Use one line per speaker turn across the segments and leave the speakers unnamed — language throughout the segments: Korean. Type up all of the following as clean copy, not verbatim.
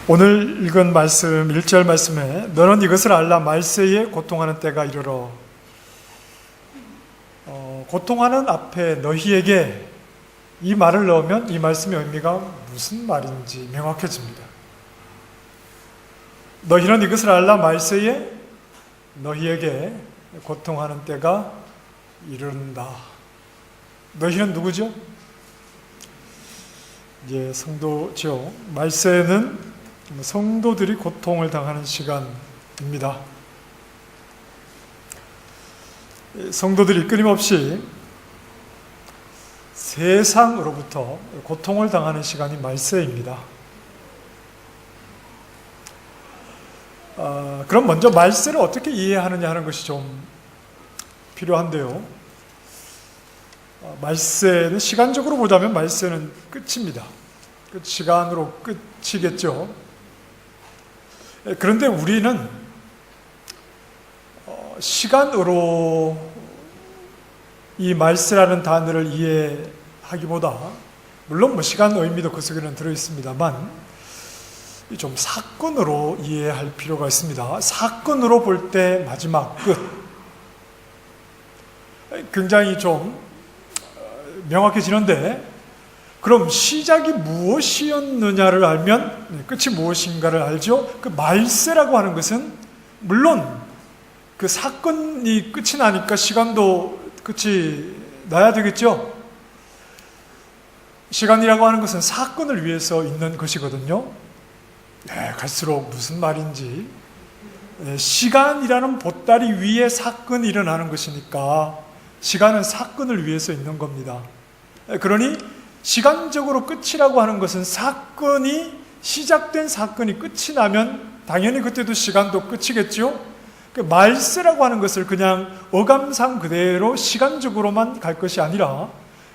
오늘 읽은 말씀 1절 말씀에 너는 이것을 알라 말세에 고통하는 때가 이르러, 고통하는 앞에 너희에게 이 말을 넣으면 이 말씀의 의미가 무슨 말인지 명확해집니다. 너희는 이것을 알라 말세에 너희에게 고통하는 때가 이른다. 너희는 누구죠? 이제 성도죠. 말세는 성도들이 고통을 당하는 시간입니다. 성도들이 끊임없이 세상으로부터 고통을 당하는 시간이 말세입니다. 그럼 먼저 말세를 어떻게 이해하느냐 하는 것이 좀 필요한데요. 말세는 시간적으로 보자면 말세는 끝입니다. 시간으로 끝이겠죠. 그런데 우리는 시간으로 이 말세라는 단어를 이해하기보다, 물론 시간 의미도 그 속에는 들어있습니다만 좀 사건으로 이해할 필요가 있습니다. 사건으로 볼 때 마지막 끝, 굉장히 좀 명확해지는데, 그럼 시작이 무엇이었느냐를 알면 끝이 무엇인가를 알죠. 그 말세라고 하는 것은 물론 그 사건이 끝이 나니까 시간도 끝이 나야 되겠죠. 시간이라고 하는 것은 사건을 위해서 있는 것이거든요. 갈수록 무슨 말인지, 시간이라는 보따리 위에 사건이 일어나는 것이니까 시간은 사건을 위해서 있는 겁니다. 그러니 시간적으로 끝이라고 하는 것은 사건이, 시작된 사건이 끝이 나면 당연히 그때도 시간도 끝이겠죠. 말세라고 하는 것을 그냥 어감상 그대로 시간적으로만 갈 것이 아니라,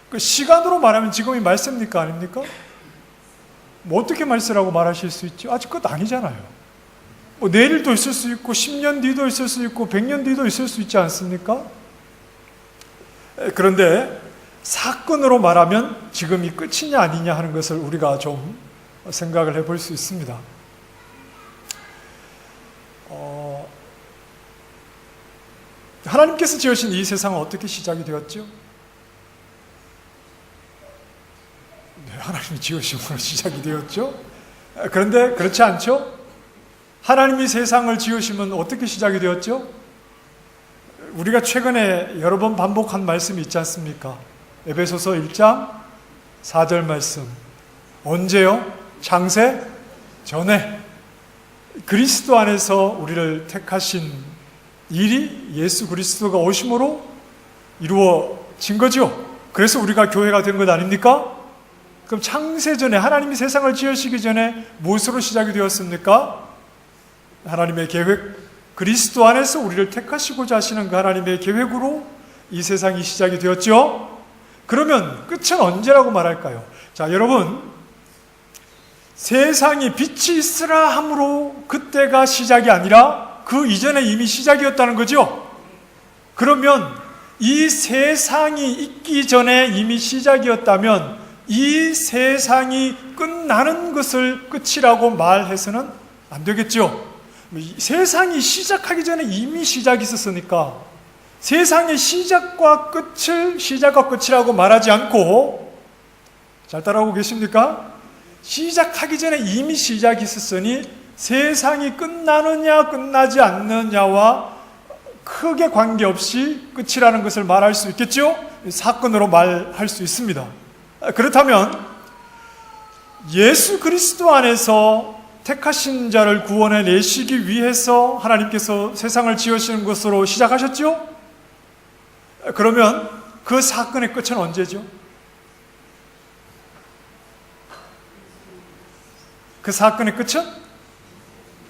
그 시간으로 말하면 지금이 말세입니까? 아닙니까? 어떻게 말세라고 말하실 수 있죠? 아직 끝 아니잖아요. 내일도 있을 수 있고 10년 뒤도 있을 수 있고 100년 뒤도 있을 수 있지 않습니까? 그런데 사건으로 말하면 지금이 끝이냐 아니냐 하는 것을 우리가 좀 생각을 해볼 수 있습니다. 하나님께서 지으신 이 세상은 어떻게 시작이 되었죠? 하나님이 지으심으로 시작이 되었죠? 그런데 그렇지 않죠? 하나님이 세상을 지으시면 어떻게 시작이 되었죠? 우리가 최근에 여러 번 반복한 말씀이 있지 않습니까? 에베소서 1장 4절 말씀. 언제요? 창세 전에 그리스도 안에서 우리를 택하신 일이 예수 그리스도가 오심으로 이루어진 거죠. 그래서 우리가 교회가 된 것 아닙니까? 그럼 창세 전에, 하나님이 세상을 지으시기 전에 무엇으로 시작이 되었습니까? 하나님의 계획, 그리스도 안에서 우리를 택하시고자 하시는 그 하나님의 계획으로 이 세상이 시작이 되었죠. 그러면 끝은 언제라고 말할까요? 자, 여러분, 세상이 빛이 있으라 함으로 그때가 시작이 아니라 그 이전에 이미 시작이었다는 거죠. 그러면 이 세상이 있기 전에 이미 시작이었다면 이 세상이 끝나는 것을 끝이라고 말해서는 안 되겠죠. 세상이 시작하기 전에 이미 시작이 있었으니까 세상의 시작과 끝이라고 말하지 않고, 잘 따라오고 계십니까? 시작하기 전에 이미 시작이 있었으니 세상이 끝나느냐 끝나지 않느냐와 크게 관계없이 끝이라는 것을 말할 수 있겠죠? 사건으로 말할 수 있습니다. 그렇다면 예수 그리스도 안에서 택하신 자를 구원해 내시기 위해서 하나님께서 세상을 지으시는 것으로 시작하셨죠? 그러면 그 사건의 끝은 언제죠? 그 사건의 끝은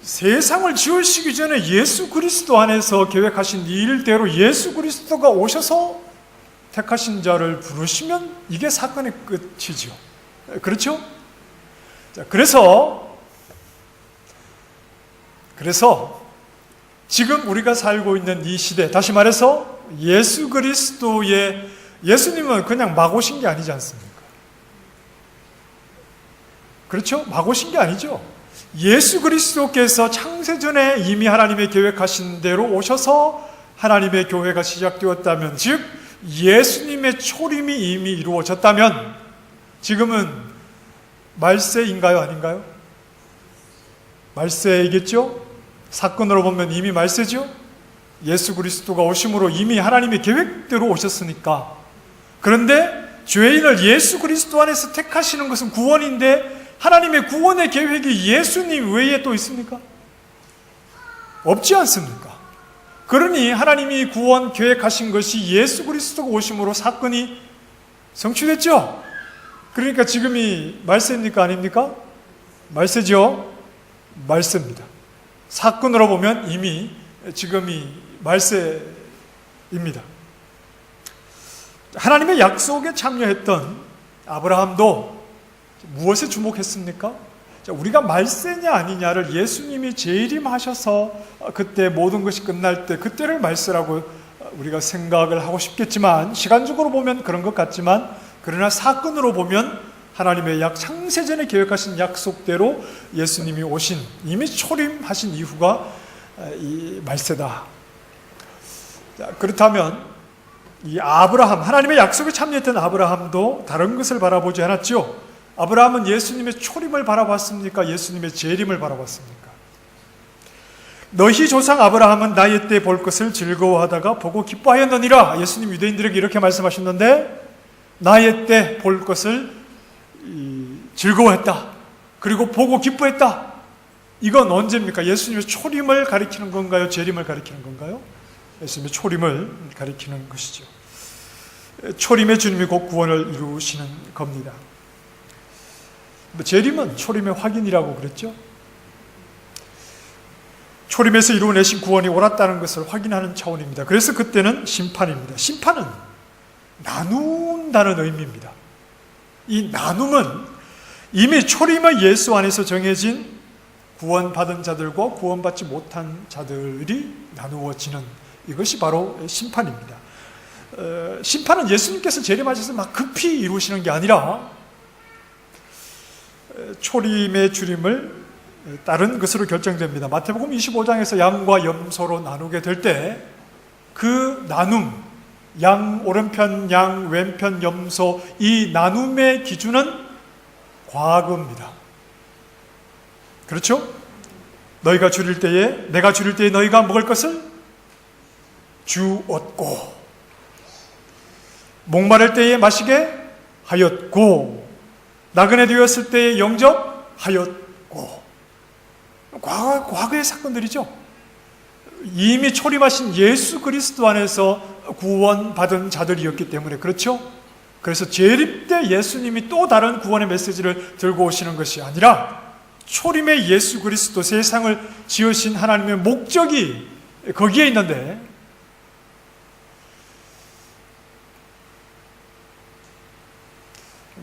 세상을 지으시기 전에 예수 그리스도 안에서 계획하신 일대로 예수 그리스도가 오셔서 택하신 자를 부르시면 이게 사건의 끝이죠. 그렇죠? 자, 그래서 지금 우리가 살고 있는 이 시대, 다시 말해서 예수 그리스도의, 예수님은 그냥 막 오신 게 아니지 않습니까? 그렇죠? 막 오신 게 아니죠. 예수 그리스도께서 창세전에 이미 하나님의 계획하신 대로 오셔서 하나님의 교회가 시작되었다면, 즉 예수님의 초림이 이미 이루어졌다면 지금은 말세인가요? 아닌가요? 말세이겠죠? 사건으로 보면 이미 말세죠? 예수 그리스도가 오심으로 이미 하나님의 계획대로 오셨으니까. 그런데 죄인을 예수 그리스도 안에서 택하시는 것은 구원인데, 하나님의 구원의 계획이 예수님 외에 또 있습니까? 없지 않습니까? 그러니 하나님이 구원 계획하신 것이 예수 그리스도가 오심으로 사건이 성취됐죠? 그러니까 지금이 말세입니까? 아닙니까? 말세죠? 말세입니다. 사건으로 보면 이미 지금이 말세입니다. 하나님의 약속에 참여했던 아브라함도 무엇에 주목했습니까? 우리가 말세냐 아니냐를 예수님이 재림하셔서 그때 모든 것이 끝날 때 그때를 말세라고 우리가 생각을 하고 싶겠지만, 시간적으로 보면 그런 것 같지만, 그러나 사건으로 보면 하나님의 창세전에 계획하신 약속대로 예수님이 오신, 이미 초림하신 이후가 이 말세다. 그렇다면 이 아브라함, 하나님의 약속에 참여했던 아브라함도 다른 것을 바라보지 않았죠. 아브라함은 예수님의 초림을 바라봤습니까? 예수님의 재림을 바라봤습니까? 너희 조상 아브라함은 나의 때 볼 것을 즐거워하다가 보고 기뻐하였느니라. 예수님 유대인들에게 이렇게 말씀하셨는데, 나의 때 볼 것을 즐거워했다. 그리고 보고 기뻐했다. 이건 언제입니까? 예수님의 초림을 가리키는 건가요? 재림을 가리키는 건가요? 예수님의 초림을 가리키는 것이죠. 초림의 주님이 곧 구원을 이루시는 겁니다. 재림은 초림의 확인이라고 그랬죠. 초림에서 이루어내신 구원이 옳았다는 것을 확인하는 차원입니다. 그래서 그때는 심판입니다. 심판은 나눈다는 의미입니다. 이 나눔은 이미 초림의 예수 안에서 정해진 구원받은 자들과 구원받지 못한 자들이 나누어지는, 이것이 바로 심판입니다. 심판은 예수님께서 재림하셔서 막 급히 이루시는 게 아니라 초림의 주림을 따른 것으로 결정됩니다. 마태복음 25장에서 양과 염소로 나누게 될 때 그 나눔, 양 오른편, 양 왼편 염소, 이 나눔의 기준은 과거입니다. 그렇죠? 너희가 줄일 때에, 내가 줄일 때에 너희가 먹을 것을 주었고, 목마를 때에 마시게 하였고, 나그네 되었을 때에 영접하였고. 과거의 사건들이죠. 이미 초림하신 예수 그리스도 안에서 구원받은 자들이었기 때문에. 그렇죠? 그래서 재림 때 예수님이 또 다른 구원의 메시지를 들고 오시는 것이 아니라, 초림의 예수 그리스도, 세상을 지으신 하나님의 목적이 거기에 있는데,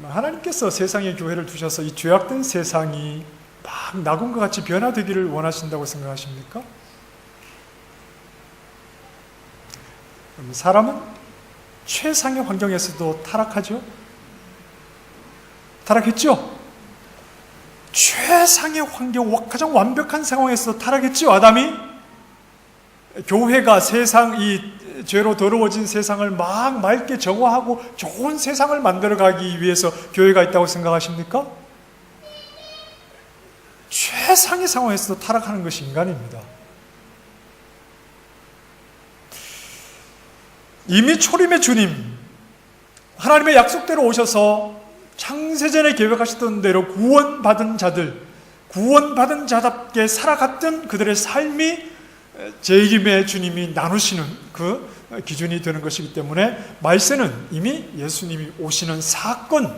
하나님께서 세상에 교회를 두셔서 이 죄악된 세상이 막 낙원과 같이 변화되기를 원하신다고 생각하십니까? 사람은 최상의 환경에서도 타락하죠? 타락했죠? 최상의 환경, 가장 완벽한 상황에서도 타락했죠? 아담이? 교회가 세상, 이 죄로 더러워진 세상을 막 맑게 정화하고 좋은 세상을 만들어가기 위해서 교회가 있다고 생각하십니까? 최상의 상황에서도 타락하는 것이 인간입니다. 이미 초림의 주님, 하나님의 약속대로 오셔서 창세전에 계획하셨던 대로 구원받은 자들, 구원받은 자답게 살아갔던 그들의 삶이 재림의 주님이 나누시는 그 기준이 되는 것이기 때문에, 말세는 이미 예수님이 오시는 사건,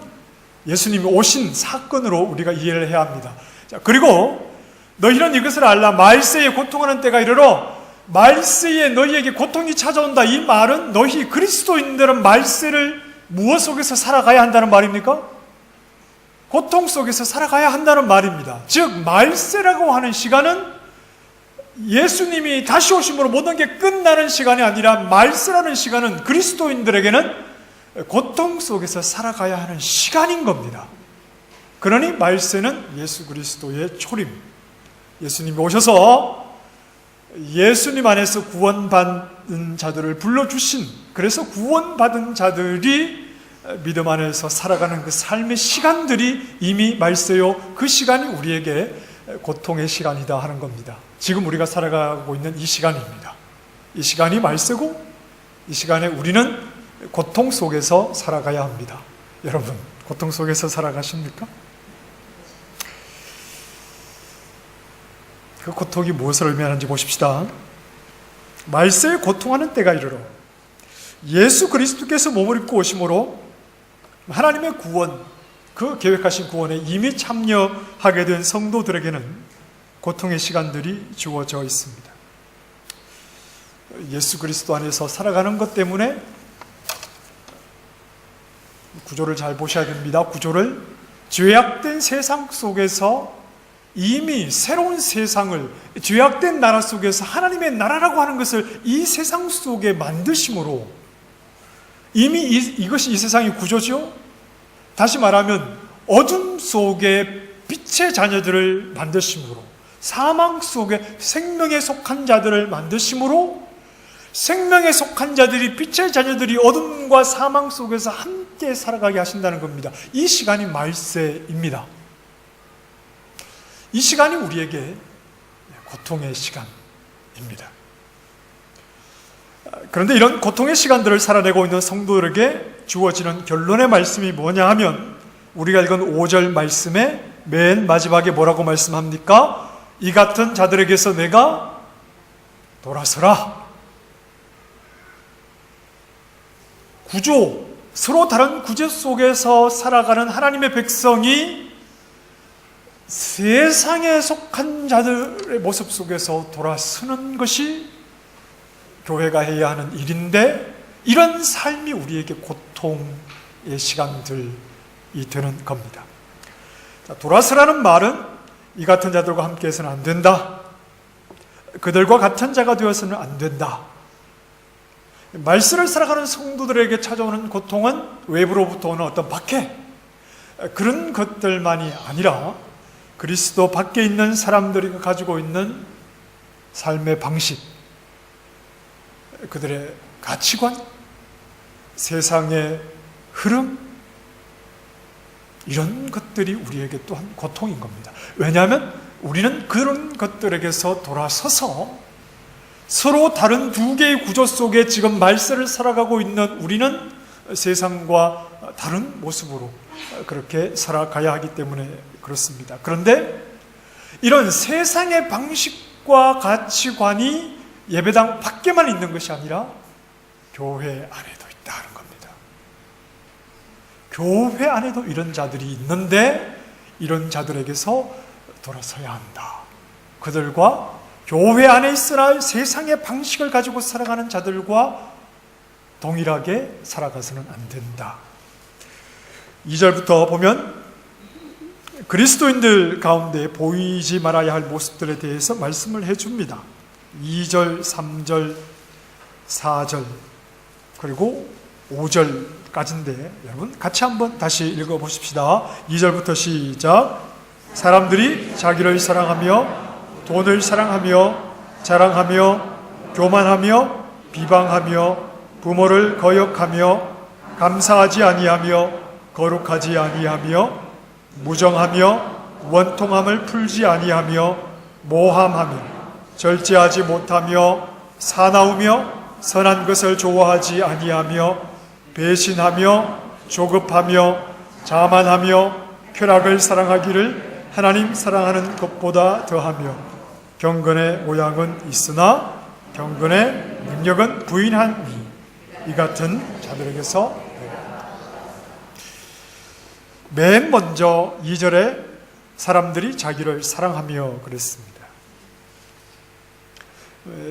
예수님이 오신 사건으로 우리가 이해를 해야 합니다. 자, 그리고 너희는 이것을 알라. 말세에 고통하는 때가 이르러 말세에 너희에게 고통이 찾아온다. 이 말은 너희 그리스도인들은 말세를 무엇 속에서 살아가야 한다는 말입니까? 고통 속에서 살아가야 한다는 말입니다. 즉 말세라고 하는 시간은 예수님이 다시 오심으로 모든 게 끝나는 시간이 아니라, 말세라는 시간은 그리스도인들에게는 고통 속에서 살아가야 하는 시간인 겁니다. 그러니 말세는 예수 그리스도의 초림, 예수님이 오셔서 예수님 안에서 구원받은 자들을 불러주신, 그래서 구원받은 자들이 믿음 안에서 살아가는 그 삶의 시간들이 이미 말세요. 그 시간이 우리에게 고통의 시간이다 하는 겁니다. 지금 우리가 살아가고 있는 이 시간입니다. 이 시간이 말세고, 이 시간에 우리는 고통 속에서 살아가야 합니다. 여러분, 고통 속에서 살아가십니까? 그 고통이 무엇을 의미하는지 보십시다. 말세에 고통하는 때가 이르러 예수 그리스도께서 몸을 입고 오심으로 하나님의 구원, 그 계획하신 구원에 이미 참여하게 된 성도들에게는 고통의 시간들이 주어져 있습니다. 예수 그리스도 안에서 살아가는 것 때문에 구조를 잘 보셔야 됩니다. 구조를 죄악된 세상 속에서 이미 새로운 세상을, 죄악된 나라 속에서 하나님의 나라라고 하는 것을 이 세상 속에 만드심으로, 이미 이것이 이 세상의 구조죠. 다시 말하면 어둠 속에 빛의 자녀들을 만드심으로, 사망 속에 생명에 속한 자들을 만드심으로, 생명에 속한 자들이, 빛의 자녀들이 어둠과 사망 속에서 함께 살아가게 하신다는 겁니다. 이 시간이 말세입니다. 이 시간이 우리에게 고통의 시간입니다. 그런데 이런 고통의 시간들을 살아내고 있는 성도들에게 주어지는 결론의 말씀이 뭐냐 하면, 우리가 읽은 5절 말씀의 맨 마지막에 뭐라고 말씀합니까? 이 같은 자들에게서 내가 돌아서라. 구조, 서로 다른 구조 속에서 살아가는 하나님의 백성이 세상에 속한 자들의 모습 속에서 돌아서는 것이 교회가 해야 하는 일인데, 이런 삶이 우리에게 고통의 시간들이 되는 겁니다. 자, 돌아서라는 말은 이 같은 자들과 함께 해서는 안 된다, 그들과 같은 자가 되어서는 안 된다. 말씀을 살아가는 성도들에게 찾아오는 고통은 외부로부터 오는 어떤 박해, 그런 것들만이 아니라 그리스도 밖에 있는 사람들이 가지고 있는 삶의 방식, 그들의 가치관, 세상의 흐름, 이런 것들이 우리에게 또한 고통인 겁니다. 왜냐하면 우리는 그런 것들에게서 돌아서서 서로 다른 두 개의 구조 속에 지금 말세를 살아가고 있는 우리는 세상과 다른 모습으로 그렇게 살아가야 하기 때문에 그렇습니다. 그런데 이런 세상의 방식과 가치관이 예배당 밖에만 있는 것이 아니라 교회 안에도 있다는 겁니다. 교회 안에도 이런 자들이 있는데, 이런 자들에게서 돌아서야 한다. 그들과 교회 안에 있으나 세상의 방식을 가지고 살아가는 자들과 동일하게 살아가서는 안 된다. 2절부터 보면 그리스도인들 가운데 보이지 말아야 할 모습들에 대해서 말씀을 해줍니다. 2절, 3절, 4절, 그리고 5절까지인데 여러분 같이 한번 다시 읽어보십시다. 2절부터 시작. 사람들이 자기를 사랑하며 돈을 사랑하며 자랑하며 교만하며 비방하며 부모를 거역하며 감사하지 아니하며 거룩하지 아니하며 무정하며 원통함을 풀지 아니하며 모함하며 절제하지 못하며 사나우며 선한 것을 좋아하지 아니하며 배신하며 조급하며 자만하며 쾌락을 사랑하기를 하나님 사랑하는 것보다 더하며 경건의 모양은 있으나 경건의 능력은 부인하니 이 같은 자들에게서 맨 먼저 2절에 사람들이 자기를 사랑하며 그랬습니다.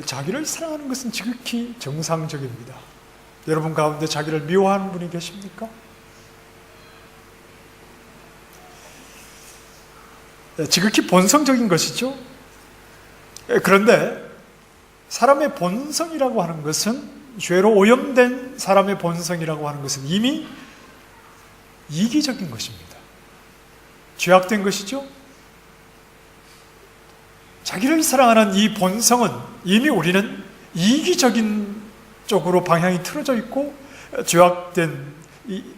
자기를 사랑하는 것은 지극히 정상적입니다. 여러분 가운데 자기를 미워하는 분이 계십니까? 지극히 본성적인 것이죠. 그런데 사람의 본성이라고 하는 것은, 죄로 오염된 사람의 본성이라고 하는 것은 이미 이기적인 것입니다. 죄악된 것이죠. 자기를 사랑하는 이 본성은 이미 우리는 이기적인 쪽으로 방향이 틀어져 있고 죄악된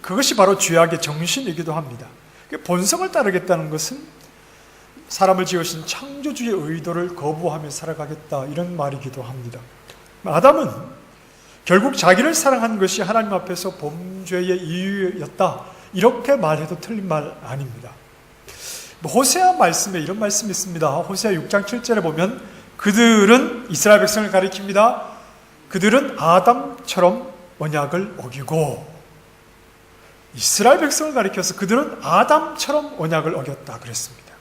그것이 바로 죄악의 정신이기도 합니다. 본성을 따르겠다는 것은 사람을 지으신 창조주의 의도를 거부하며 살아가겠다 이런 말이기도 합니다. 아담은 결국 자기를 사랑한 것이 하나님 앞에서 범죄의 이유였다 이렇게 말해도 틀린 말 아닙니다. 호세아 말씀에 이런 말씀이 있습니다. 호세아 6장 7절에 보면 그들은 이스라엘 백성을 가리킵니다. 그들은 아담처럼 언약을 어기고, 이스라엘 백성을 가리켜서 그들은 아담처럼 언약을 어겼다 그랬습니다.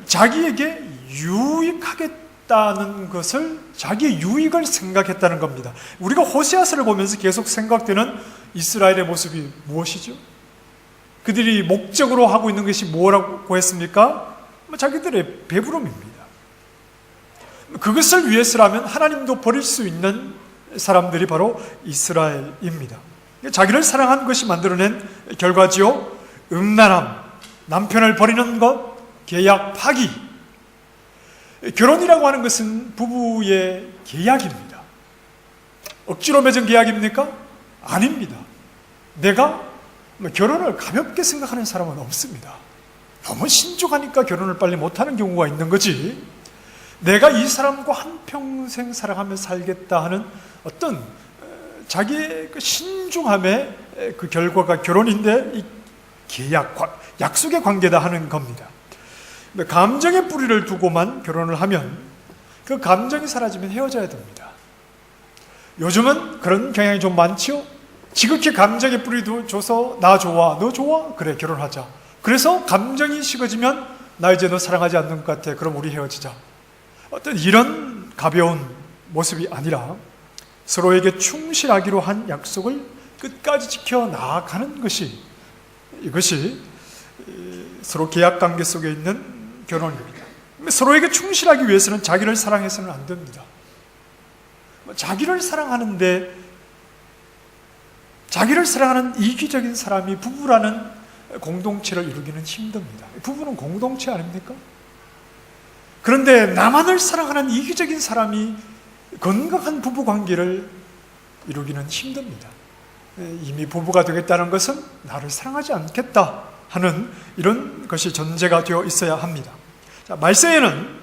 자기에게 유익하겠다는 것을 자기의 유익을 생각했다는 겁니다. 우리가 호세아서를 보면서 계속 생각되는 이스라엘의 모습이 무엇이죠? 그들이 목적으로 하고 있는 것이 뭐라고 했습니까? 자기들의 배부름입니다. 그것을 위해서라면 하나님도 버릴 수 있는 사람들이 바로 이스라엘입니다. 자기를 사랑한 것이 만들어낸 결과지요. 음란함, 남편을 버리는 것, 계약 파기. 결혼이라고 하는 것은 부부의 계약입니다. 억지로 맺은 계약입니까? 아닙니다. 내가 결혼을 가볍게 생각하는 사람은 없습니다. 너무 신중하니까 결혼을 빨리 못하는 경우가 있는 거지, 내가 이 사람과 한평생 사랑하며 살겠다 하는 어떤 자기의 그 신중함의 그 결과가 결혼인데 이 계약, 약속의 관계다 하는 겁니다. 감정의 뿌리를 두고만 결혼을 하면 그 감정이 사라지면 헤어져야 됩니다. 요즘은 그런 경향이 좀 많지요. 지극히 감정의 뿌리도 줘서 나 좋아, 너 좋아? 그래, 결혼하자. 그래서 감정이 식어지면 나 이제 너 사랑하지 않는 것 같아. 그럼 우리 헤어지자. 어떤 이런 가벼운 모습이 아니라 서로에게 충실하기로 한 약속을 끝까지 지켜 나아가는 것이, 이것이 서로 계약 관계 속에 있는 결혼입니다. 서로에게 충실하기 위해서는 자기를 사랑해서는 안 됩니다. 자기를 사랑하는데, 자기를 사랑하는 이기적인 사람이 부부라는 공동체를 이루기는 힘듭니다. 부부는 공동체 아닙니까? 그런데 나만을 사랑하는 이기적인 사람이 건강한 부부 관계를 이루기는 힘듭니다. 이미 부부가 되겠다는 것은 나를 사랑하지 않겠다 하는 이런 것이 전제가 되어 있어야 합니다. 자, 말세에는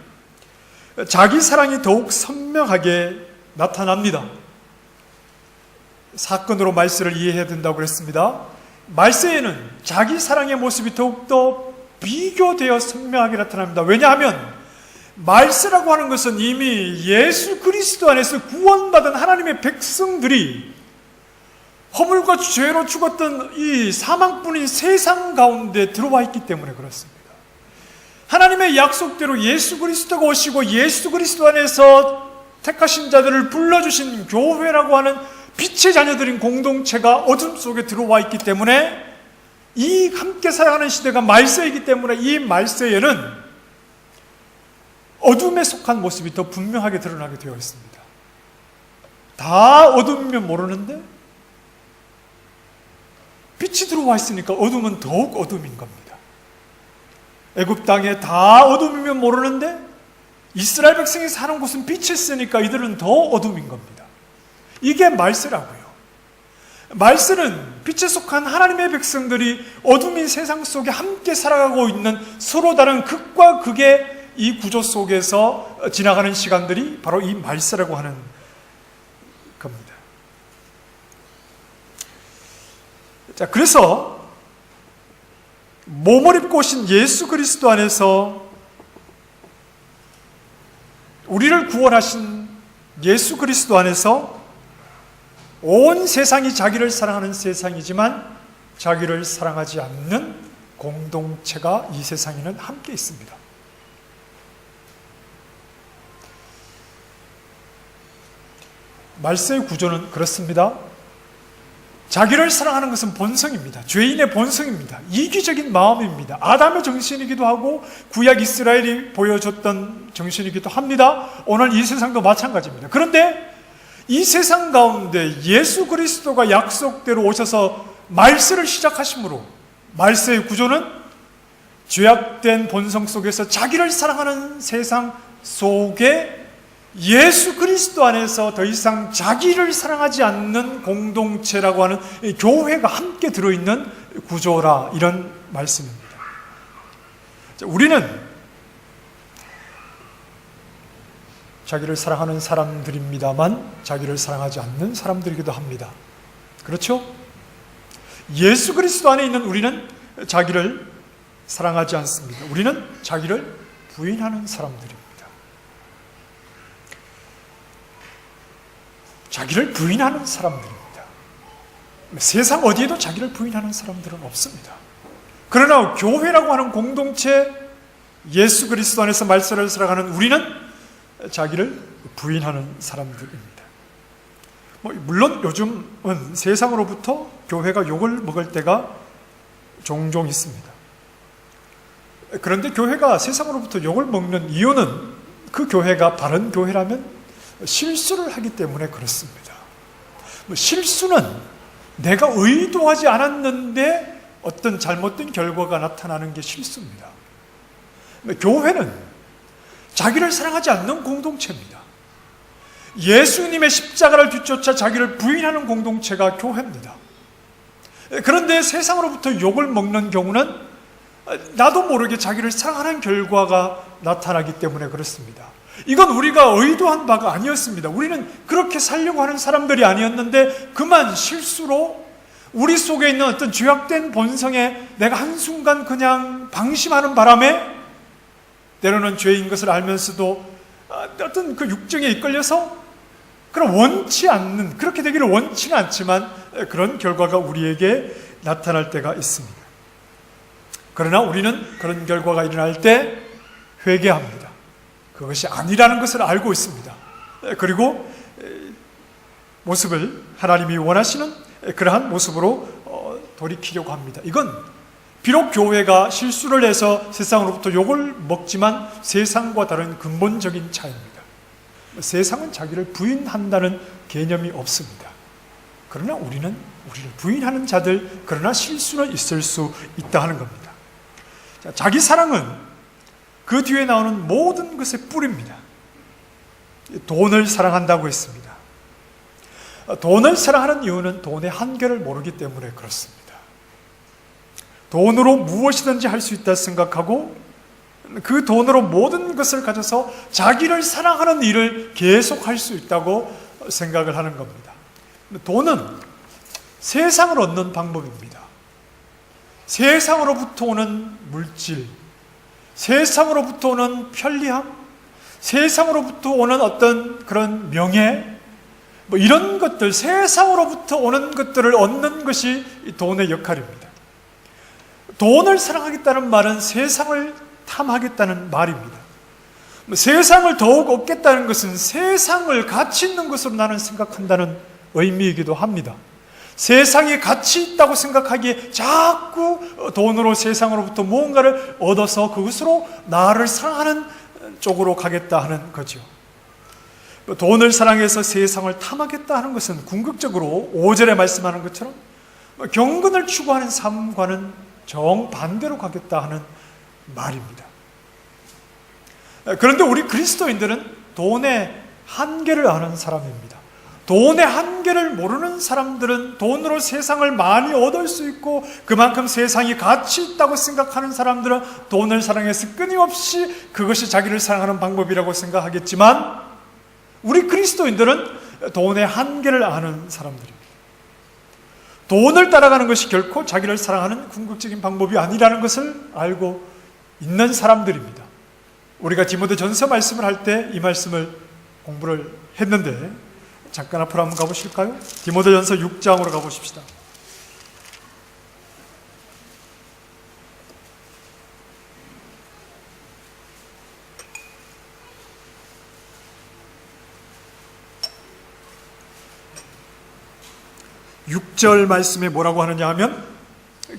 자기 사랑이 더욱 선명하게 나타납니다. 사건으로 말세를 이해해야 된다고 그랬습니다. 말세에는 자기 사랑의 모습이 더욱더 비교되어 선명하게 나타납니다. 왜냐하면 말세라고 하는 것은 이미 예수 그리스도 안에서 구원받은 하나님의 백성들이 허물과 죄로 죽었던 이 사망뿐인 세상 가운데 들어와 있기 때문에 그렇습니다. 하나님의 약속대로 예수 그리스도가 오시고 예수 그리스도 안에서 택하신 자들을 불러주신 교회라고 하는 빛의 자녀들인 공동체가 어둠 속에 들어와 있기 때문에, 이 함께 살아가는 시대가 말세이기 때문에 이 말세에는 어둠에 속한 모습이 더 분명하게 드러나게 되어 있습니다. 다 어둠이면 모르는데 빛이 들어와 있으니까 어둠은 더욱 어둠인 겁니다. 애굽 땅에 다 어둠이면 모르는데 이스라엘 백성이 사는 곳은 빛이 있으니까 이들은 더 어둠인 겁니다. 이게 말세라고요. 말세는 빛에 속한 하나님의 백성들이 어둠인 세상 속에 함께 살아가고 있는 서로 다른 극과 극의 이 구조 속에서 지나가는 시간들이 바로 이 말세라고 하는 겁니다. 자, 그래서 몸을 입고 오신 예수 그리스도 안에서 우리를 구원하신 예수 그리스도 안에서 온 세상이 자기를 사랑하는 세상이지만 자기를 사랑하지 않는 공동체가 이 세상에는 함께 있습니다. 말세의 구조는 그렇습니다. 자기를 사랑하는 것은 본성입니다. 죄인의 본성입니다. 이기적인 마음입니다. 아담의 정신이기도 하고 구약 이스라엘이 보여줬던 정신이기도 합니다. 오늘 이 세상도 마찬가지입니다. 그런데 이 세상 가운데 예수 그리스도가 약속대로 오셔서 말세를 시작하심으로 말세의 구조는 죄악된 본성 속에서 자기를 사랑하는 세상 속에 예수 그리스도 안에서 더 이상 자기를 사랑하지 않는 공동체라고 하는 교회가 함께 들어있는 구조라, 이런 말씀입니다. 우리는 자기를 사랑하는 사람들입니다만 자기를 사랑하지 않는 사람들이기도 합니다. 그렇죠? 예수 그리스도 안에 있는 우리는 자기를 사랑하지 않습니다. 우리는 자기를 부인하는 사람들입니다. 자기를 부인하는 사람들입니다. 세상 어디에도 자기를 부인하는 사람들은 없습니다. 그러나 교회라고 하는 공동체, 예수 그리스도 안에서 말세를 살아가는 우리는 자기를 부인하는 사람들입니다. 물론 요즘은 세상으로부터 교회가 욕을 먹을 때가 종종 있습니다. 그런데 교회가 세상으로부터 욕을 먹는 이유는 그 교회가 바른 교회라면 실수를 하기 때문에 그렇습니다. 실수는 내가 의도하지 않았는데 어떤 잘못된 결과가 나타나는 게 실수입니다. 교회는 자기를 사랑하지 않는 공동체입니다. 예수님의 십자가를 뒤쫓아 자기를 부인하는 공동체가 교회입니다. 그런데 세상으로부터 욕을 먹는 경우는 나도 모르게 자기를 사랑하는 결과가 나타나기 때문에 그렇습니다. 이건 우리가 의도한 바가 아니었습니다. 우리는 그렇게 살려고 하는 사람들이 아니었는데 그만 실수로 우리 속에 있는 어떤 죄악된 본성에 내가 한순간 그냥 방심하는 바람에 때로는 죄인 것을 알면서도 어떤 그 육정에 이끌려서 그런 원치 않는, 그렇게 되기를 원치는 않지만 그런 결과가 우리에게 나타날 때가 있습니다. 그러나 우리는 그런 결과가 일어날 때 회개합니다. 그것이 아니라는 것을 알고 있습니다. 그리고 모습을 하나님이 원하시는 그러한 모습으로 돌이키려고 합니다. 이건 비록 교회가 실수를 해서 세상으로부터 욕을 먹지만 세상과 다른 근본적인 차이입니다. 세상은 자기를 부인한다는 개념이 없습니다. 그러나 우리는 우리를 부인하는 자들, 그러나 실수는 있을 수 있다 하는 겁니다. 자기 사랑은 그 뒤에 나오는 모든 것의 뿌리입니다. 돈을 사랑한다고 했습니다. 돈을 사랑하는 이유는 돈의 한계를 모르기 때문에 그렇습니다. 돈으로 무엇이든지 할 수 있다 생각하고 그 돈으로 모든 것을 가져서 자기를 사랑하는 일을 계속할 수 있다고 생각을 하는 겁니다. 돈은 세상을 얻는 방법입니다. 세상으로부터 오는 물질, 세상으로부터 오는 편리함, 세상으로부터 오는 어떤 그런 명예, 이런 것들, 세상으로부터 오는 것들을 얻는 것이 돈의 역할입니다. 돈을 사랑하겠다는 말은 세상을 탐하겠다는 말입니다. 세상을 더욱 얻겠다는 것은 세상을 가치 있는 것으로 나는 생각한다는 의미이기도 합니다. 세상에 가치 있다고 생각하기에 자꾸 돈으로 세상으로부터 무언가를 얻어서 그것으로 나를 사랑하는 쪽으로 가겠다 하는 거죠. 돈을 사랑해서 세상을 탐하겠다 하는 것은 궁극적으로 5절에 말씀하는 것처럼 경건을 추구하는 삶과는 정반대로 가겠다 하는 말입니다. 그런데 우리 그리스도인들은 돈의 한계를 아는 사람입니다. 돈의 한계를 모르는 사람들은 돈으로 세상을 많이 얻을 수 있고 그만큼 세상이 가치 있다고 생각하는 사람들은 돈을 사랑해서 끊임없이 그것이 자기를 사랑하는 방법이라고 생각하겠지만 우리 그리스도인들은 돈의 한계를 아는 사람들입니다. 돈을 따라가는 것이 결코 자기를 사랑하는 궁극적인 방법이 아니라는 것을 알고 있는 사람들입니다. 우리가 디모데전서 말씀을 할 때 이 말씀을 공부를 했는데 잠깐 앞으로 한번 가보실까요? 디모데전서 6장으로 가보십시다. 육 절 말씀에 뭐라고 하느냐 하면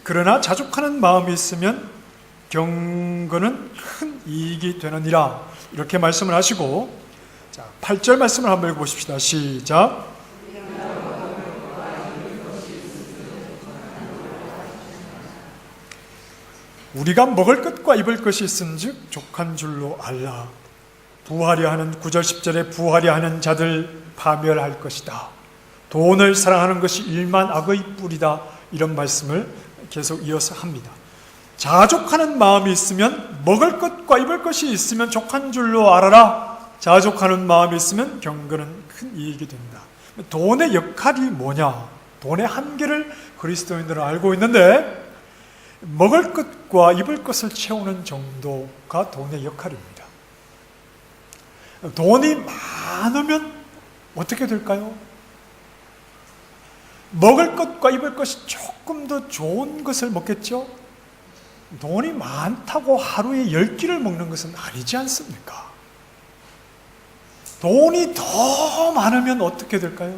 그러나 자족하는 마음이 있으면 경건은 큰 이익이 되느니라 이렇게 말씀을 하시고 자, 8절 말씀을 한번 읽어보십시다. 시작. 우리가 먹을 것과 입을 것이 있은즉 족한 줄로 알라. 부하려 하는 9절 10절에 부하려 하는 자들 파멸할 것이다. 돈을 사랑하는 것이 일만 악의 뿌리다. 이런 말씀을 계속 이어서 합니다. 자족하는 마음이 있으면 먹을 것과 입을 것이 있으면 족한 줄로 알아라. 자족하는 마음이 있으면 경건은 큰 이익이 된다. 돈의 역할이 뭐냐? 돈의 한계를 그리스도인들은 알고 있는데 먹을 것과 입을 것을 채우는 정도가 돈의 역할입니다. 돈이 많으면 어떻게 될까요? 먹을 것과 입을 것이 조금 더 좋은 것을 먹겠죠? 돈이 많다고 하루에 10끼를 먹는 것은 아니지 않습니까? 돈이 더 많으면 어떻게 될까요?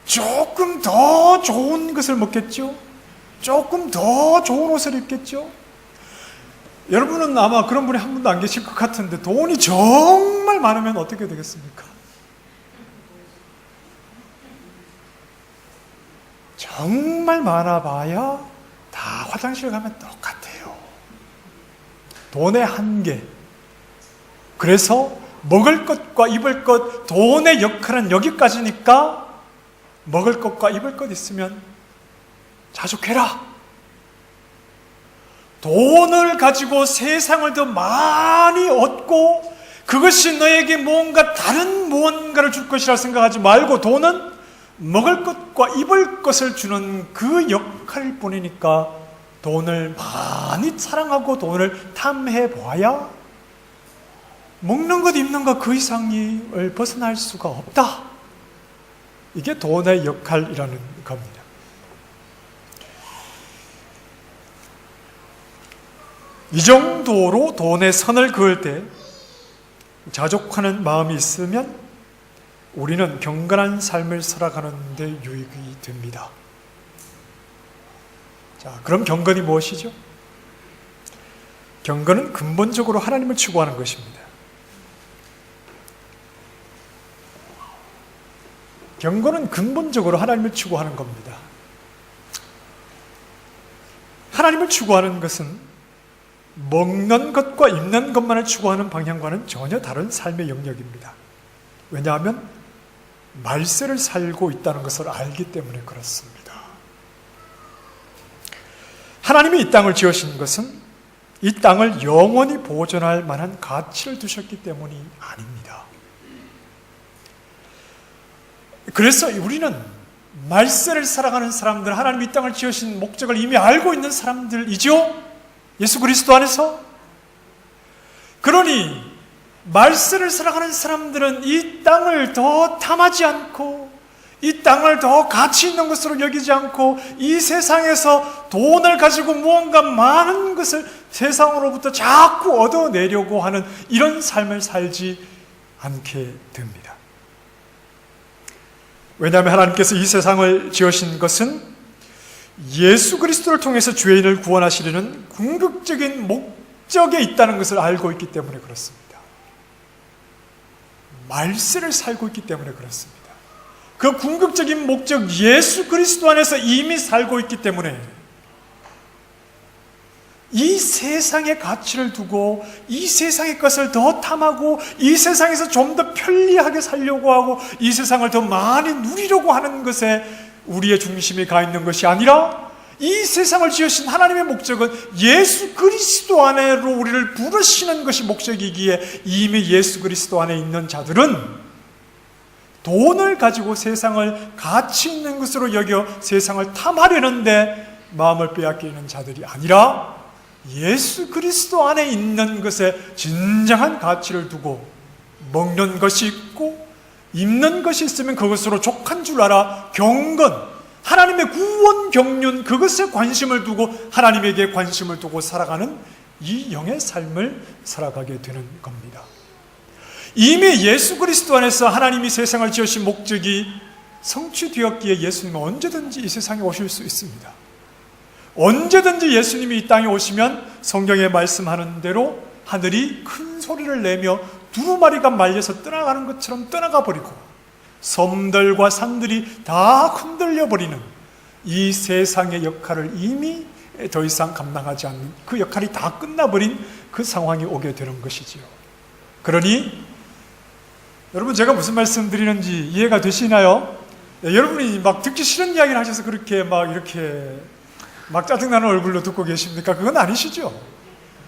조금 더 좋은 것을 먹겠죠? 조금 더 좋은 옷을 입겠죠? 여러분은 아마 그런 분이 한 분도 안 계실 것 같은데 돈이 정말 많으면 어떻게 되겠습니까? 정말 많아봐야 다 화장실 가면 똑같아요. 돈의 한계. 그래서 먹을 것과 입을 것, 돈의 역할은 여기까지니까 먹을 것과 입을 것 있으면 자족해라. 돈을 가지고 세상을 더 많이 얻고 그것이 너에게 뭔가 다른 무언가를 줄 것이라 생각하지 말고 돈은 먹을 것과 입을 것을 주는 그 역할일 뿐이니까 돈을 많이 사랑하고 돈을 탐해 보아야 먹는 것 입는 것 그 이상을 벗어날 수가 없다. 이게 돈의 역할이라는 겁니다. 이 정도로 돈의 선을 그을 때 자족하는 마음이 있으면 우리는 경건한 삶을 살아가는 데 유익이 됩니다. 자, 그럼 경건이 무엇이죠? 경건은 근본적으로 하나님을 추구하는 것입니다. 경건은 근본적으로 하나님을 추구하는 겁니다. 하나님을 추구하는 것은 먹는 것과 입는 것만을 추구하는 방향과는 전혀 다른 삶의 영역입니다. 왜냐하면 말세를 살고 있다는 것을 알기 때문에 그렇습니다. 하나님이 이 땅을 지으신 것은 이 땅을 영원히 보존할 만한 가치를 두셨기 때문이 아닙니다. 그래서 우리는 말세를 살아가는 사람들, 하나님이 이 땅을 지으신 목적을 이미 알고 있는 사람들이죠? 예수 그리스도 안에서. 그러니 말세를 살아가는 사람들은 이 땅을 더 탐하지 않고 이 땅을 더 가치 있는 것으로 여기지 않고 이 세상에서 돈을 가지고 무언가 많은 것을 세상으로부터 자꾸 얻어내려고 하는 이런 삶을 살지 않게 됩니다. 왜냐하면 하나님께서 이 세상을 지으신 것은 예수 그리스도를 통해서 죄인을 구원하시려는 궁극적인 목적에 있다는 것을 알고 있기 때문에 그렇습니다. 말세를 살고 있기 때문에 그렇습니다. 그 궁극적인 목적 예수 그리스도 안에서 이미 살고 있기 때문에 이 세상의 가치를 두고 이 세상의 것을 더 탐하고 이 세상에서 좀 더 편리하게 살려고 하고 이 세상을 더 많이 누리려고 하는 것에 우리의 중심이 가 있는 것이 아니라 이 세상을 지으신 하나님의 목적은 예수 그리스도 안으로 우리를 부르시는 것이 목적이기에 이미 예수 그리스도 안에 있는 자들은 돈을 가지고 세상을 가치 있는 것으로 여겨 세상을 탐하려는데 마음을 빼앗기는 자들이 아니라 예수 그리스도 안에 있는 것에 진정한 가치를 두고 먹는 것이 있고 입는 것이 있으면 그것으로 족한 줄 알아 경건, 하나님의 구원 경륜 그것에 관심을 두고 하나님에게 관심을 두고 살아가는 이 영의 삶을 살아가게 되는 겁니다. 이미 예수 그리스도 안에서 하나님이 세상을 지으신 목적이 성취되었기에 예수님은 언제든지 이 세상에 오실 수 있습니다. 언제든지 예수님이 이 땅에 오시면 성경에 말씀하는 대로 하늘이 큰 소리를 내며 두루마리가 말려서 떠나가는 것처럼 떠나가 버리고 섬들과 산들이 다 흔들려 버리는 이 세상의 역할을 이미 더 이상 감당하지 않는 그 역할이 다 끝나버린 그 상황이 오게 되는 것이지요. 그러니 여러분, 제가 무슨 말씀 드리는지 이해가 되시나요? 여러분이 막 듣기 싫은 이야기를 하셔서 그렇게 막 이렇게 막 짜증나는 얼굴로 듣고 계십니까? 그건 아니시죠?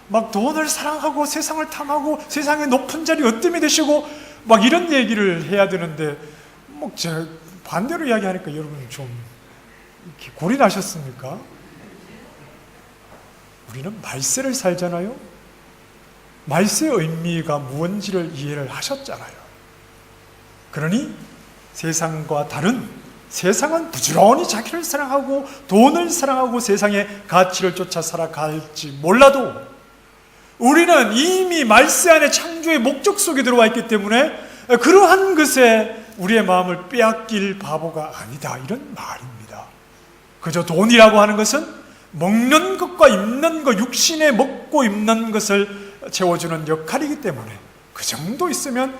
막 돈을 사랑하고 세상을 탐하고 세상의 높은 자리 으뜸이 되시고 막 이런 얘기를 해야 되는데 뭐 제가 반대로 이야기하니까 여러분 좀 이렇게 골이 나셨습니까? 우리는 말세를 살잖아요. 말세의 의미가 무언지를 이해를 하셨잖아요. 그러니 세상과 다른, 세상은 부지런히 자기를 사랑하고 돈을 사랑하고 세상의 가치를 쫓아 살아갈지 몰라도 우리는 이미 말세 안에 창조의 목적 속에 들어와 있기 때문에 그러한 것에 우리의 마음을 빼앗길 바보가 아니다, 이런 말입니다. 그저 돈이라고 하는 것은 먹는 것과 입는 것, 육신에 먹고 입는 것을 채워주는 역할이기 때문에 그 정도 있으면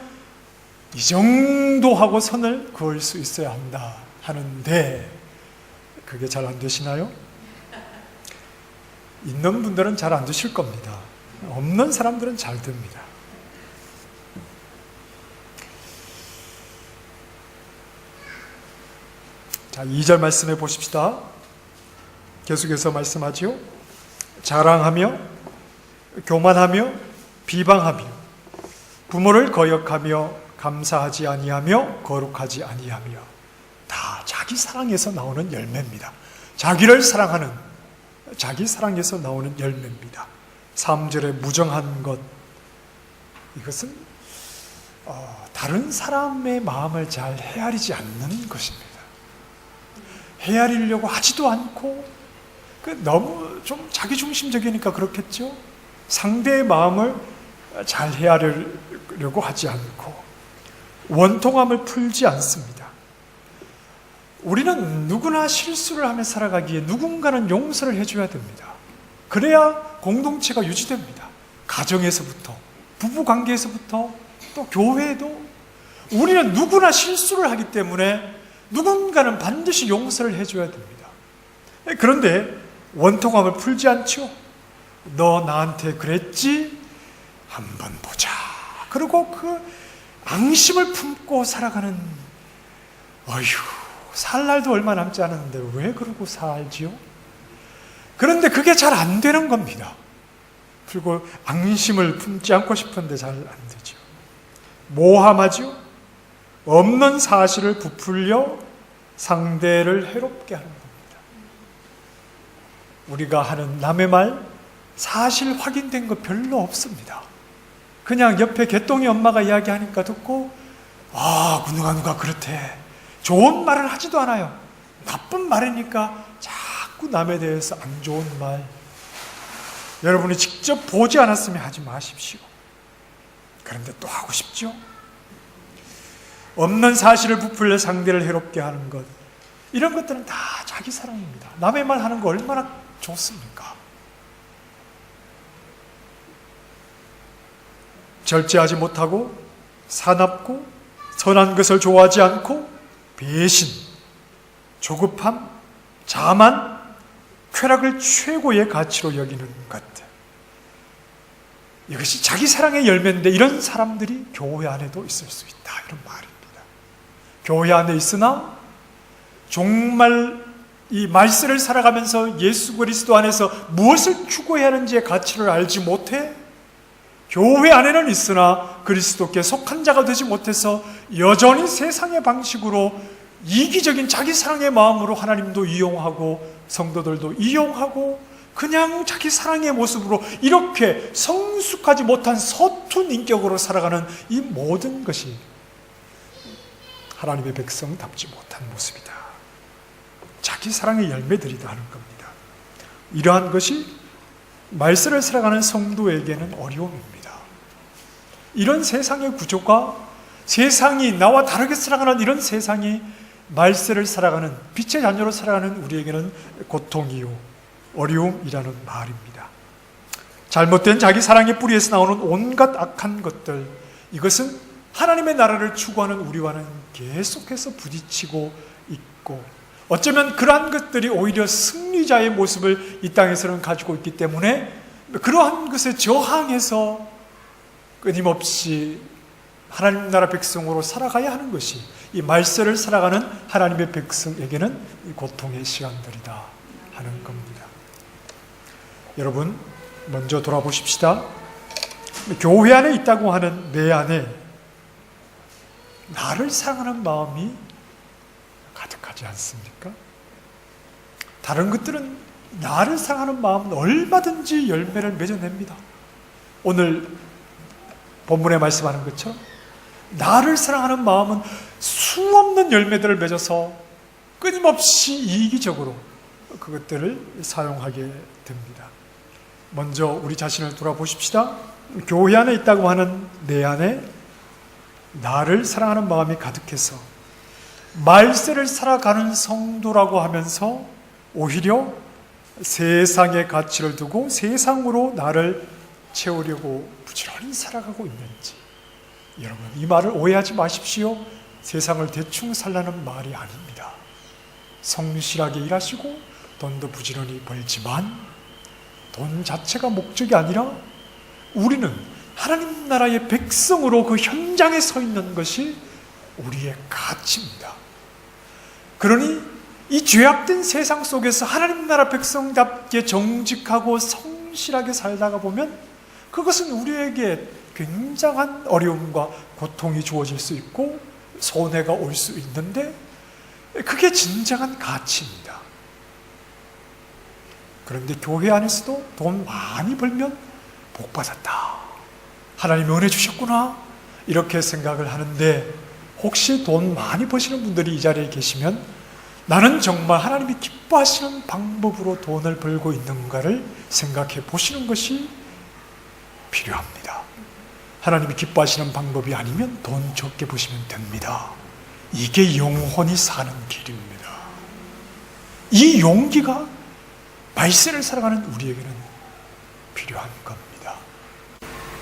이 정도 하고 선을 그을 수 있어야 한다 하는데, 그게 잘 안 되시나요? 있는 분들은 잘 안 되실 겁니다. 없는 사람들은 잘 됩니다. 자, 2절 말씀해 보십시다. 계속해서 말씀하지요. 자랑하며 교만하며 비방하며 부모를 거역하며 감사하지 아니하며 거룩하지 아니하며, 다 자기 사랑에서 나오는 열매입니다. 자기를 사랑하는, 자기 사랑에서 나오는 열매입니다. 3절에 무정한 것, 이것은 다른 사람의 마음을 잘 헤아리지 않는 것입니다. 헤아리려고 하지도 않고, 너무 좀 자기중심적이니까 그렇겠죠. 상대의 마음을 잘 헤아리려고 하지 않고 원통함을 풀지 않습니다. 우리는 누구나 실수를 하며 살아가기에 누군가는 용서를 해줘야 됩니다. 그래야 공동체가 유지됩니다. 가정에서부터, 부부관계에서부터, 또 교회도 우리는 누구나 실수를 하기 때문에 누군가는 반드시 용서를 해줘야 됩니다. 그런데 원통함을 풀지 않죠. 너 나한테 그랬지? 한번 보자. 그리고 그 앙심을 품고 살아가는, 어휴, 살 날도 얼마 남지 않았는데 왜 그러고 살지요? 그런데 그게 잘 안 되는 겁니다. 그리고 앙심을 품지 않고 싶은데 잘 안 되죠. 모함하죠. 없는 사실을 부풀려 상대를 해롭게 하는 겁니다. 우리가 하는 남의 말, 사실 확인된 거 별로 없습니다. 그냥 옆에 개똥이 엄마가 이야기하니까 듣고, 아, 누가 그렇대. 좋은 말을 하지도 않아요. 나쁜 말이니까 자꾸 남에 대해서 안 좋은 말. 여러분이 직접 보지 않았으면 하지 마십시오. 그런데 또 하고 싶죠? 없는 사실을 부풀려 상대를 해롭게 하는 것, 이런 것들은 다 자기 사랑입니다. 남의 말 하는 거 얼마나 좋습니까? 절제하지 못하고 사납고 선한 것을 좋아하지 않고 배신, 조급함, 자만, 쾌락을 최고의 가치로 여기는 것들, 이것이 자기 사랑의 열매인데 이런 사람들이 교회 안에도 있을 수 있다, 이런 말입니다. 교회 안에 있으나 정말 이 말세를 살아가면서 예수 그리스도 안에서 무엇을 추구해야 하는지의 가치를 알지 못해 교회 안에는 있으나 그리스도께 속한 자가 되지 못해서 여전히 세상의 방식으로 이기적인 자기 사랑의 마음으로 하나님도 이용하고 성도들도 이용하고 그냥 자기 사랑의 모습으로 이렇게 성숙하지 못한 서툰 인격으로 살아가는 이 모든 것이 하나님의 백성답지 못한 모습이다. 자기 사랑의 열매들이다 하는 겁니다. 이러한 것이 말세를 살아가는 성도에게는 어려움입니다. 이런 세상의 구조가, 세상이 나와 다르게 살아가는 이런 세상이 말세를 살아가는 빛의 자녀로 살아가는 우리에게는 고통이요 어려움이라는 말입니다. 잘못된 자기 사랑의 뿌리에서 나오는 온갖 악한 것들, 이것은 하나님의 나라를 추구하는 우리와는 계속해서 부딪히고 있고 어쩌면 그러한 것들이 오히려 승리자의 모습을 이 땅에서는 가지고 있기 때문에 그러한 것에 저항해서 끊임없이 하나님 나라 백성으로 살아가야 하는 것이 이 말세를 살아가는 하나님의 백성에게는 고통의 시간들이다 하는 겁니다. 여러분, 먼저 돌아보십시다. 교회 안에 있다고 하는 내 안에 나를 사랑하는 마음이 가득하지 않습니까? 다른 것들은 나를 사랑하는 마음은 얼마든지 열매를 맺어냅니다. 오늘 본문에 말씀하는 것처럼 나를 사랑하는 마음은 수없는 열매들을 맺어서 끊임없이 이기적으로 그것들을 사용하게 됩니다. 먼저 우리 자신을 돌아보십시다. 교회 안에 있다고 하는 내 안에 나를 사랑하는 마음이 가득해서 말세를 살아가는 성도라고 하면서 오히려 세상의 가치를 두고 세상으로 나를 채우려고 부지런히 살아가고 있는지, 여러분 이 말을 오해하지 마십시오. 세상을 대충 살라는 말이 아닙니다. 성실하게 일하시고 돈도 부지런히 벌지만 돈 자체가 목적이 아니라 우리는 하나님 나라의 백성으로 그 현장에 서 있는 것이 우리의 가치입니다. 그러니 이 죄악된 세상 속에서 하나님 나라 백성답게 정직하고 성실하게 살다가 보면 그것은 우리에게 굉장한 어려움과 고통이 주어질 수 있고 손해가 올 수 있는데 그게 진정한 가치입니다. 그런데 교회 안에서도 돈 많이 벌면 복 받았다, 하나님이 은혜 주셨구나, 이렇게 생각을 하는데, 혹시 돈 많이 버시는 분들이 이 자리에 계시면 나는 정말 하나님이 기뻐하시는 방법으로 돈을 벌고 있는가를 생각해 보시는 것이 필요합니다. 하나님이 기뻐하시는 방법이 아니면 돈 적게 버시면 됩니다. 이게 영혼이 사는 길입니다. 이 용기가 말세를 살아가는 우리에게는 필요한 겁니다.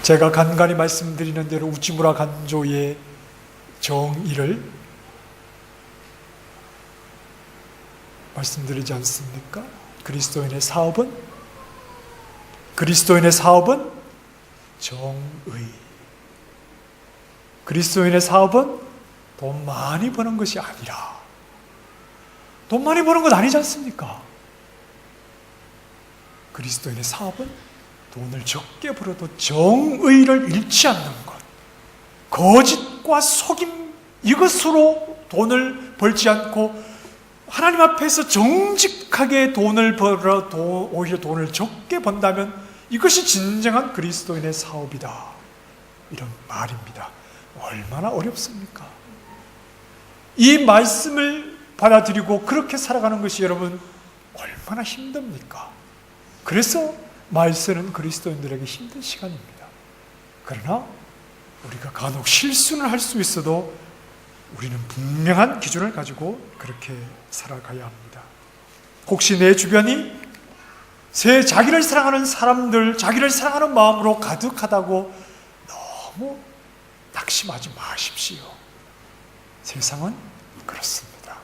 제가 간간히 말씀드리는 대로 우찌무라 간조의 정의를 말씀드리지 않습니까? 그리스도인의 사업은 정의. 그리스도인의 사업은 돈 많이 버는 것이 아니라, 돈 많이 버는 것 아니지 않습니까? 그리스도인의 사업은 돈을 적게 벌어도 정의를 잃지 않는 것, 거짓과 속임, 이것으로 돈을 벌지 않고 하나님 앞에서 정직하게 돈을 벌어도 오히려 돈을 적게 번다면 이것이 진정한 그리스도인의 사업이다, 이런 말입니다. 얼마나 어렵습니까? 이 말씀을 받아들이고 그렇게 살아가는 것이 여러분 얼마나 힘듭니까? 그래서 말세는 그리스도인들에게 힘든 시간입니다. 그러나 우리가 간혹 실수는 할 수 있어도 우리는 분명한 기준을 가지고 그렇게 살아가야 합니다. 혹시 내 주변이 자기를 사랑하는 사람들, 자기를 사랑하는 마음으로 가득하다고 너무 낙심하지 마십시오. 세상은 그렇습니다.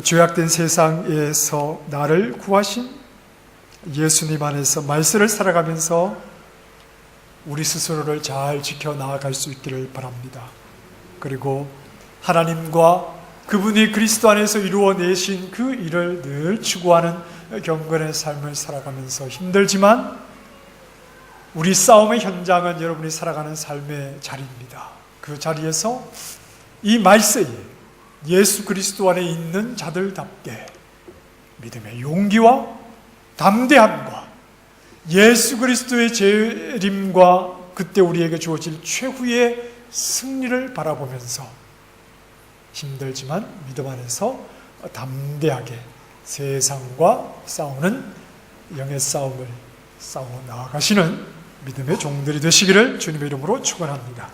죄악된 세상에서 나를 구하신 예수님 안에서 말세를 살아가면서 우리 스스로를 잘 지켜나갈 수 있기를 바랍니다. 그리고 하나님과 그분이 그리스도 안에서 이루어내신 그 일을 늘 추구하는 경건의 삶을 살아가면서 힘들지만 우리 싸움의 현장은 여러분이 살아가는 삶의 자리입니다. 그 자리에서 이 말세에 예수 그리스도 안에 있는 자들답게 믿음의 용기와 담대함과 예수 그리스도의 재림과 그때 우리에게 주어질 최후의 승리를 바라보면서 힘들지만 믿음 안에서 담대하게 세상과 싸우는 영의 싸움을 싸워 나아가시는 믿음의 종들이 되시기를 주님의 이름으로 축원합니다.